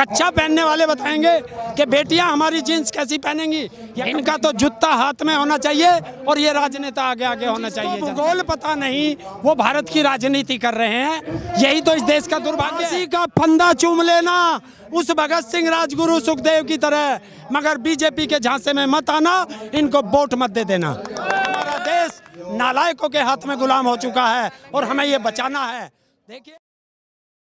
कच्चा पहनने वाले बताएंगे कि बेटियां हमारी जीन्स कैसी पहनेंगी। इनका तो जूता हाथ में होना चाहिए और ये राजनेता आगे आगे होना चाहिए। भूगोल पता नहीं, वो भारत की राजनीति कर रहे हैं। यही तो इस देश का दुर्भाग्य है। का फंदा चूम लेना उस भगत सिंह, राजगुरु, सुखदेव की तरह, मगर बीजेपी के झांसे में मत आना, इनको वोट मत दे देना। हमारा देश नालायकों के हाथ में गुलाम हो चुका है और हमें ये बचाना है। देखिए,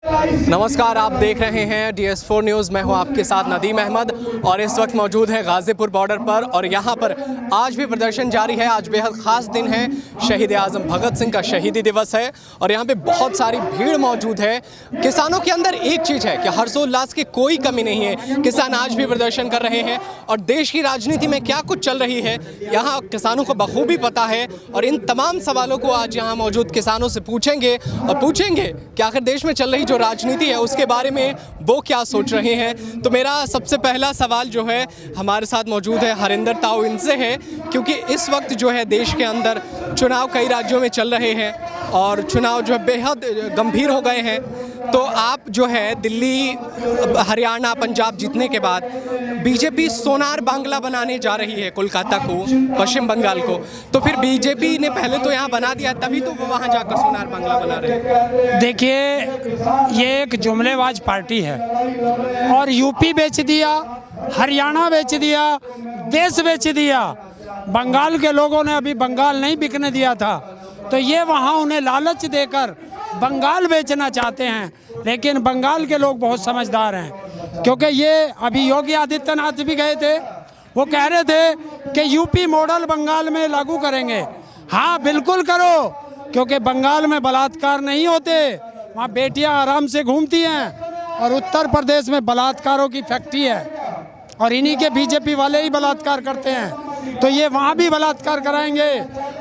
नमस्कार, आप देख रहे हैं DS4 न्यूज़। मैं हूं आपके साथ नदीम अहमद और इस वक्त मौजूद है गाज़ीपुर बॉर्डर पर और यहां पर आज भी प्रदर्शन जारी है। आज बेहद ख़ास दिन है, शहीद आज़म भगत सिंह का शहीदी दिवस है और यहां पे बहुत सारी भीड़ मौजूद है। किसानों के अंदर एक चीज़ है कि हर्षोल्लास की कोई कमी नहीं है। किसान आज भी प्रदर्शन कर रहे हैं और देश की राजनीति में क्या कुछ चल रही है यहाँ किसानों को बखूबी पता है और इन तमाम सवालों को आज यहाँ मौजूद किसानों से पूछेंगे और पूछेंगे कि आखिर देश में चल रही जो राजनीति है उसके बारे में वो क्या सोच रहे हैं। तो मेरा सबसे पहला सवाल जो है हमारे साथ मौजूद है हरिंदर ताऊ, इनसे है, क्योंकि इस वक्त जो है देश के अंदर चुनाव कई राज्यों में चल रहे हैं और चुनाव जो है बेहद गंभीर हो गए हैं। तो आप जो है दिल्ली, हरियाणा, पंजाब जीतने के बाद बीजेपी सोनार बांग्ला बनाने जा रही है कोलकाता को, पश्चिम बंगाल को। तो फिर बीजेपी ने पहले तो यहाँ बना दिया, तभी तो वो वहाँ जाकर सोनार बांग्ला बना रहे हैं। देखिए, ये एक जुमलेबाज पार्टी है और यूपी बेच दिया, हरियाणा बेच दिया, देश बेच दिया। बंगाल के लोगों ने अभी बंगाल नहीं बिकने दिया था, तो ये वहाँ उन्हें लालच देकर बंगाल बेचना चाहते हैं। लेकिन बंगाल के लोग बहुत समझदार हैं, क्योंकि ये अभी योगी आदित्यनाथ भी गए थे, वो कह रहे थे कि यूपी मॉडल बंगाल में लागू करेंगे। हाँ, बिल्कुल करो, क्योंकि बंगाल में बलात्कार नहीं होते, वहाँ बेटियां आराम से घूमती हैं और उत्तर प्रदेश में बलात्कारों की फैक्ट्री है और इन्हीं के बीजेपी वाले ही बलात्कार करते हैं। तो ये वहाँ भी बलात्कार कराएंगे,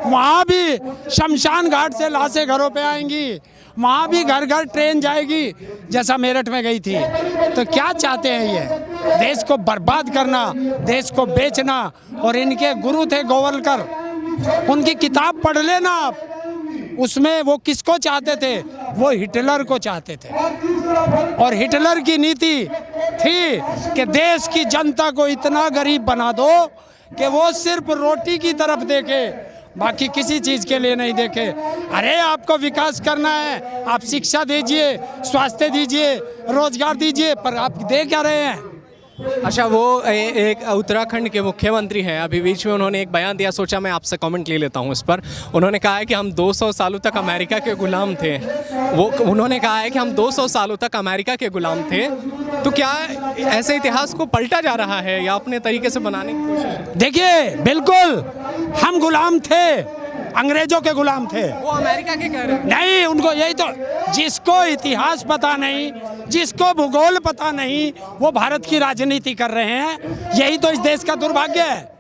वहाँ भी शमशान घाट से लाशें घरों पे आएंगी, वहाँ भी घर घर ट्रेन जाएगी जैसा मेरठ में गई थी। तो क्या चाहते हैं ये? देश को बर्बाद करना, देश को बेचना। और इनके गुरु थे गोवलकर, उनकी किताब पढ़ लेना आप, उसमें वो किसको चाहते थे? वो हिटलर को चाहते थे। और हिटलर की नीति थी कि देश की जनता को इतना गरीब बना दो कि वो सिर्फ रोटी की तरफ देखे, बाकी किसी चीज़ के लिए नहीं देखे। अरे आपको विकास करना है, आप शिक्षा दीजिए, स्वास्थ्य दीजिए, रोजगार दीजिए, पर आप दे क्या रहे हैं? अच्छा, वो एक उत्तराखंड के मुख्यमंत्री हैं, अभी बीच में उन्होंने एक बयान दिया, सोचा मैं आपसे कमेंट ले लेता हूं इस पर। उन्होंने कहा है कि हम 200 सालों तक अमेरिका के गुलाम थे। उन्होंने कहा है कि हम 200 सालों तक अमेरिका के गुलाम थे। तो क्या ऐसे इतिहास को पलटा जा रहा है या अपने तरीके से बनाने की कोशिश? देखिए, बिल्कुल हम गुलाम थे, अंग्रेजों के गुलाम थे। वो अमेरिका के कह रहे हैं। नहीं, उनको यही तो, जिसको इतिहास पता नहीं, जिसको भूगोल पता नहीं, वो भारत की राजनीति कर रहे हैं। यही तो इस देश का दुर्भाग्य है।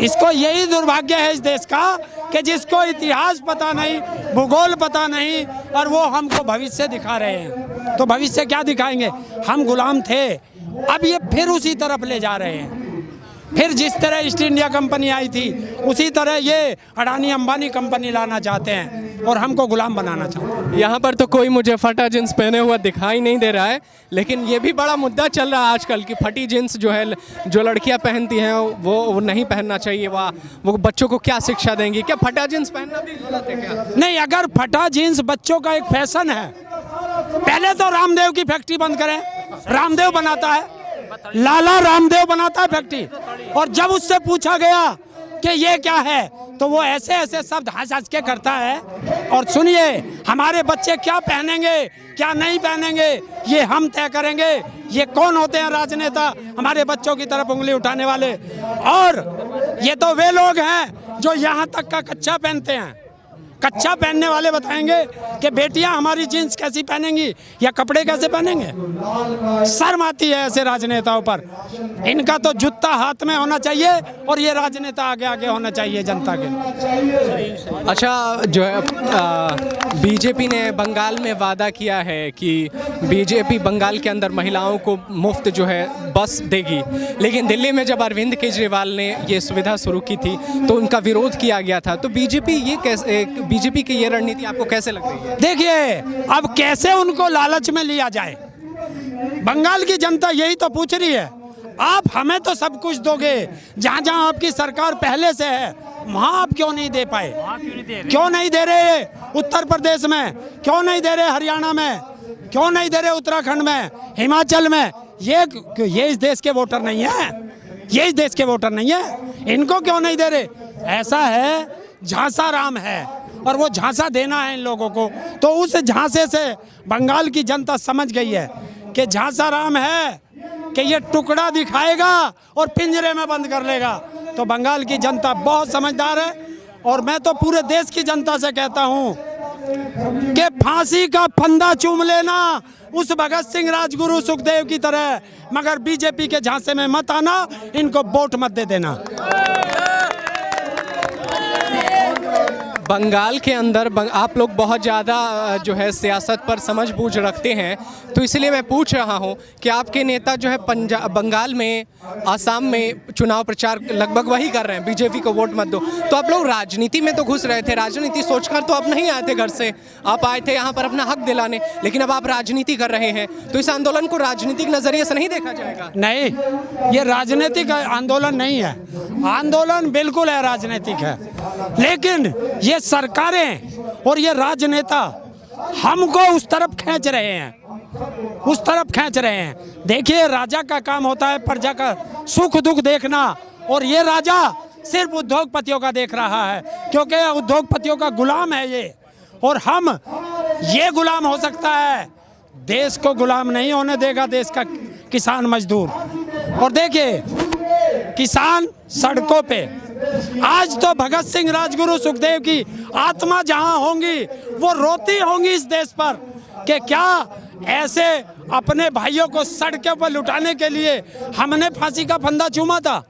इसको यही दुर्भाग्य है इस देश का कि जिसको इतिहास पता नहीं, भूगोल पता नहीं, और वो हमको भविष्य दिखा रहे हैं। तो भविष्य क्या दिखाएंगे? हम गुलाम थे, अब ये फिर उसी तरफ ले जा रहे हैं। फिर जिस तरह ईस्ट इंडिया कंपनी आई थी, उसी तरह ये अडानी अंबानी कंपनी लाना चाहते हैं और हमको गुलाम बनाना चाहते हैं। यहाँ पर तो कोई मुझे फटा जींस पहने हुआ दिखाई नहीं दे रहा है, लेकिन ये भी बड़ा मुद्दा चल रहा है आजकल कि फटी जींस जो है, जो लड़कियाँ पहनती हैं वो नहीं पहनना चाहिए। वो बच्चों को क्या शिक्षा देंगी? क्या फटा जींस पहनना भी गलत है क्या? नहीं, अगर फटा जींस बच्चों का एक फैशन है, पहले तो रामदेव की फैक्ट्री बंद करें। रामदेव बनाता है, लाला रामदेव बनाता है फैक्ट्री, और जब उससे पूछा गया कि ये क्या है, तो वो ऐसे ऐसे शब्द हंस हंस के करता है। और सुनिए, हमारे बच्चे क्या पहनेंगे, क्या नहीं पहनेंगे, ये हम तय करेंगे। ये कौन होते हैं राजनेता हमारे बच्चों की तरफ उंगली उठाने वाले? और ये तो वे लोग हैं जो यहाँ तक का कच्चा पहनते हैं। कच्चा पहनने वाले बताएंगे कि बेटियां हमारी जीन्स कैसी पहनेंगी या कपड़े कैसे पहनेंगे। शर्म आती है ऐसे राजनेताओं पर। इनका तो जूता हाथ में होना चाहिए और ये राजनेता आगे आगे होना चाहिए जनता के। अच्छा, जो है बीजेपी ने बंगाल में वादा किया है कि बीजेपी बंगाल के अंदर महिलाओं को मुफ्त जो है बस देगी, लेकिन दिल्ली में जब अरविंद केजरीवाल ने ये सुविधा शुरू की थी तो उनका विरोध किया गया था। तो बीजेपी की ये रणनीति आपको कैसे लग रही है? देखिए, अब कैसे उनको लालच में लिया जाए। बंगाल की जनता यही तो पूछ रही है, आप हमें तो सब कुछ दोगे, जहाँ जहाँ आपकी सरकार पहले से है वहाँ आप क्यों नहीं दे पाए? क्यों नहीं दे रहे उत्तर प्रदेश में, क्यों नहीं दे रहे हरियाणा में, क्यों नहीं दे रहे उत्तराखंड में, हिमाचल में? ये इस देश के वोटर नहीं है, ये इस देश के वोटर नहीं है, इनको क्यों नहीं दे रहे? ऐसा है झांसा राम है और वो झांसा देना है इन लोगों को। तो उस झांसे से बंगाल की जनता समझ गई है कि झांसा राम है कि ये टुकड़ा दिखाएगा और पिंजरे में बंद कर लेगा। तो बंगाल की जनता बहुत समझदार है और मैं तो पूरे देश की जनता से कहता हूँ कि फांसी का फंदा चूम लेना उस भगत सिंह, राजगुरु, सुखदेव की तरह, मगर बीजेपी के झांसे में मत आना, इनको वोट मत दे देना। बंगाल के अंदर आप लोग बहुत ज़्यादा जो है सियासत पर समझ बूझ रखते हैं, तो इसलिए मैं पूछ रहा हूं कि आपके नेता जो है बंगाल में, आसाम में चुनाव प्रचार लगभग वही कर रहे हैं, बीजेपी को वोट मत दो। तो आप लोग राजनीति में तो घुस रहे थे, राजनीति सोचकर तो आप नहीं आए थे घर से, आप आए थे यहाँ पर अपना हक दिलाने, लेकिन अब आप राजनीति कर रहे हैं, तो इस आंदोलन को राजनीतिक नज़रिए से नहीं देखा जाएगा? नहीं, ये राजनीतिक आंदोलन नहीं है, आंदोलन बिल्कुल है राजनीतिक है, लेकिन ये सरकारें और ये राजनेता हमको उस तरफ खींच रहे हैं, उस तरफ खींच रहे हैं। देखिए, राजा का काम होता है प्रजा का सुख दुख देखना, और ये राजा सिर्फ उद्योगपतियों का देख रहा है, क्योंकि उद्योगपतियों का गुलाम है ये, और हम ये गुलाम हो सकता है, देश को गुलाम नहीं होने देगा देश का किसान मजदूर। और देखिए, किसान सड़कों पे, आज तो भगत सिंह, राजगुरु, सुखदेव की आत्मा जहां होंगी वो रोती होंगी इस देश पर कि क्या ऐसे अपने भाइयों को सड़कों पर लुटाने के लिए हमने फांसी का फंदा चूमा था।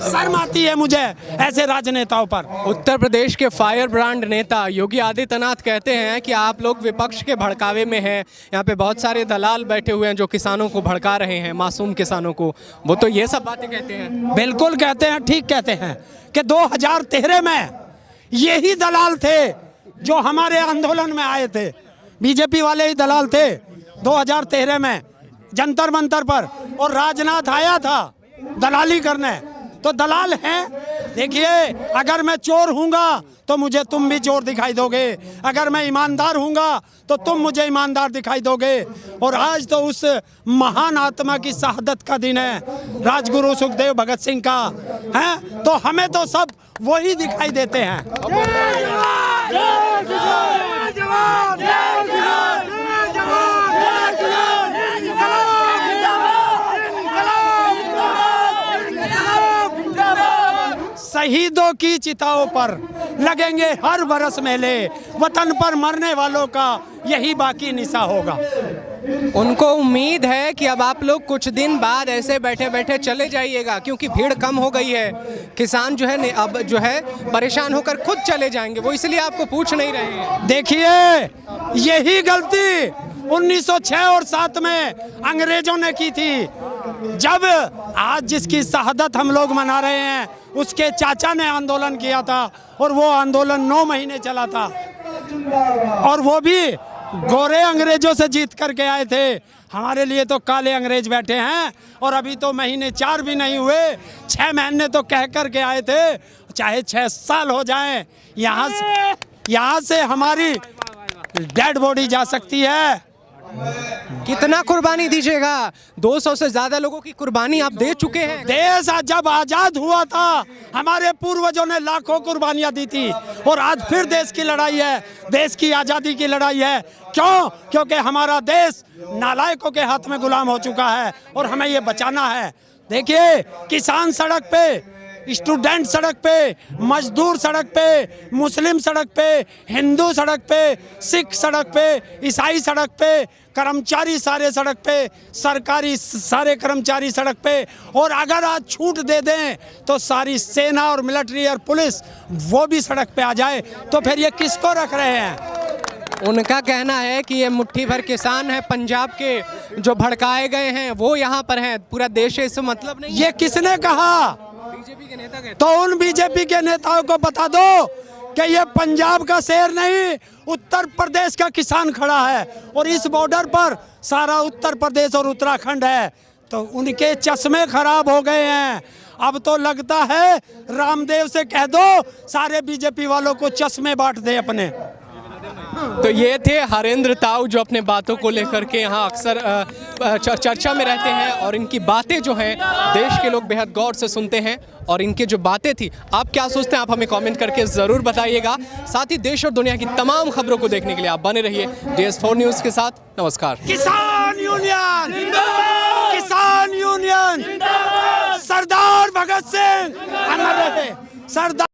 शर्म आती है मुझे ऐसे राजनेताओं पर। उत्तर प्रदेश के फायर ब्रांड नेता योगी आदित्यनाथ कहते हैं कि आप लोग विपक्ष के भड़कावे में हैं, यहाँ पे बहुत सारे दलाल बैठे हुए हैं जो किसानों को भड़का रहे हैं, मासूम किसानों को, वो तो ये सब बातें कहते हैं। बिल्कुल कहते हैं, ठीक कहते हैं कि 2013 में यही दलाल थे जो हमारे आंदोलन में आए थे, बीजेपी वाले ही दलाल थे 2013 में जंतर मंतर पर, और राजनाथ आया था दलाली करने। तो दलाल हैं। देखिए, अगर मैं चोर हूँगा तो मुझे तुम भी चोर दिखाई दोगे, अगर मैं ईमानदार हूँगा तो तुम मुझे ईमानदार दिखाई दोगे। और आज तो उस महान आत्मा की शहादत का दिन है, राजगुरु सुखदेव भगत सिंह का है, तो हमें तो सब वही दिखाई देते हैं। शहीदों की चिताओं पर लगेंगे हर बरस मेले, वतन पर मरने वालों का यही बाकी निशा होगा। उनको उम्मीद है कि अब आप लोग कुछ दिन बाद ऐसे बैठे बैठे चले जाइएगा, क्योंकि भीड़ कम हो गई है, किसान जो है अब जो है परेशान होकर खुद चले जाएंगे, वो इसलिए आपको पूछ नहीं रहे हैं। देखिए, यही गलती 1906 और 7 में अंग्रेजों ने की थी, जब आज जिसकी शहादत हम लोग मना रहे हैं उसके चाचा ने आंदोलन किया था, और वो आंदोलन 9 महीने चला था, और वो भी गोरे अंग्रेजों से जीत करके आए थे। हमारे लिए तो काले अंग्रेज बैठे हैं, और अभी तो महीने 4 भी नहीं हुए, 6 महीने तो कह करके आए थे, चाहे 6 साल हो जाएं, यहाँ से हमारी डेड बॉडी जा सकती है। कितना कुर्बानी दीजिएगा? 200 से ज्यादा लोगों की कुर्बानी आप दे चुके हैं। देश जब आजाद हुआ था हमारे पूर्वजों ने लाखों कुर्बानियां दी थी, और आज फिर देश की लड़ाई है, देश की आज़ादी की लड़ाई है। क्यों? क्योंकि हमारा देश नालायकों के हाथ में गुलाम हो चुका है, और हमें ये बचाना है। देखिए, किसान सड़क पे, स्टूडेंट सड़क पे, मजदूर सड़क पे, मुस्लिम सड़क पे, हिंदू सड़क पे, सिख सड़क पे, ईसाई सड़क पे, कर्मचारी सारे सड़क पे, सरकारी सारे कर्मचारी सड़क पे। और अगर आज छूट दे दें तो सारी सेना और मिलिट्री और पुलिस वो भी सड़क पे आ जाए, तो फिर ये किसको रख रहे हैं? उनका कहना है कि ये मुट्ठी भर किसान है पंजाब के जो भड़काए गए हैं, वो यहाँ पर हैं, पूरा देश है, इससे मतलब नहीं। ये किसने कहा? बीजेपी के नेता कहते हैं। तो उन बीजेपी के नेताओं को बता दो कि ये पंजाब का शेर नहीं, उत्तर प्रदेश का किसान खड़ा है और इस बॉर्डर पर सारा उत्तर प्रदेश और उत्तराखंड है। तो उनके चश्मे खराब हो गए हैं। अब तो लगता है रामदेव से कह दो सारे बीजेपी वालों को चश्मे बांट दे अपने। तो ये थे हरेंद्र ताऊ जो अपने बातों को लेकर के यहाँ अक्सर चर्चा में रहते हैं और इनकी बातें जो हैं देश के लोग बेहद गौर से सुनते हैं। और इनकी जो बातें थी, आप क्या सोचते हैं आप हमें कमेंट करके ज़रूर बताइएगा। साथ ही देश और दुनिया की तमाम खबरों को देखने के लिए आप बने रहिए DS4 न्यूज़ के साथ। नमस्कार। किसान यूनियन, किसान यूनियन, सरदार भगत सिंह अमर रहे। सरदार